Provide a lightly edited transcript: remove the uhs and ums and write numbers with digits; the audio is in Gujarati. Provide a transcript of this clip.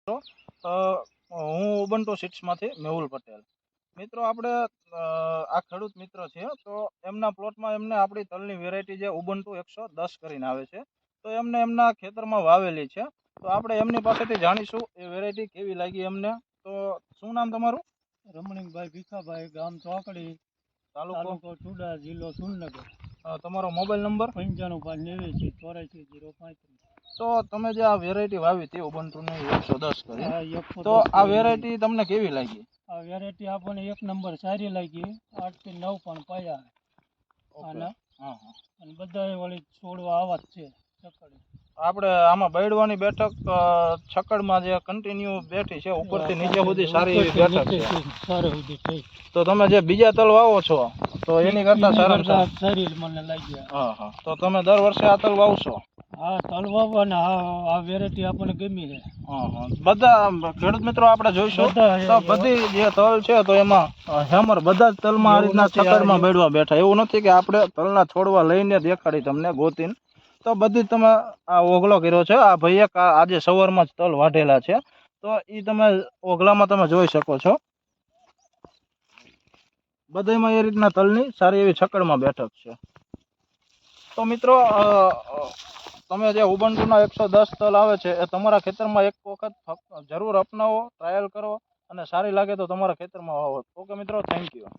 તો હું ઉબન્ટુ સીડ્સમાંથી મેહુલ પટેલ. મિત્રો આપણે આ ખેડૂત મિત્ર છે, તો એમના પ્લોટમાં એમને આપણી તલની વેરાયટી જે ઉબન્ટુ 110 કરીને આવે છે, તો એમને એમના ખેતરમાં વાવેલી છે. તો આપણે એમની પાસેથી જાણીશું એ વેરાયટી કેવી લાગી એમને. તો શું નામ તમારું? રમણીકભાઈ ભીખાભાઈ, ગામ ચોકડી, તાલુકો ચુડા, જિલ્લો સુરનગર. તમારો મોબાઈલ નંબર? 95 84 84 તો તમે જે આ વેરાયટી વાવી હતી ઉબન્ટુની 110 કરી, તો આ વેરાયટી તમને કેવી લાગી? આ વેરાયટી આપણને એક નંબર સારી લાગી. 8 થી 9 પણ પાયા આના. અને બધા વળી છોડવા આવા જ છે. આપણે આમાં બૈડવાની બેઠક છકડમાં જે કન્ટિન્યુ બેઠી છે, ઉપરથી નીચે સુધી સારી એવી બેઠક છે. તો તમે જે બીજા તલ વાવો છો તો એની કરતા સારી મને લાગ્યા. હા. તો તમે દર વર્ષે આ તલ વાવશો? હા, તલ વાવવાના. આ વેરાયટી આપણને ગમી છે. બધા ખેડૂત મિત્રો આપણે જોઈશું તો બધી જે તલ છે તો એમાં હેમર બધા જ તલમાં આ રીતના છકડમાં બેડવા બેઠા. એવું નથી કે આપણે તલના છોડવા લઈને દેખાડી તમને ગોતીને. તો બધી તમે આ ઓગળો કર્યો છે. આ ભાઈએ આજે સવારમાં જ તલ વાઢેલા છે, તો એ તમે ઓગલામાં તમે જોઈ શકો છો. બધામાં એ રીતના તલની સારી એવી છકડમાં બેઠક છે. તો મિત્રો તમે જે ઉબન્ટુના 110 તલ આવે છે એ તમારા ખેતરમાં એક વખત જરૂર અપનાવો, ટ્રાયલ કરો, અને સારી લાગે તો તમારા ખેતરમાં વાવો. ઓકે મિત્રો, થેન્ક યુ.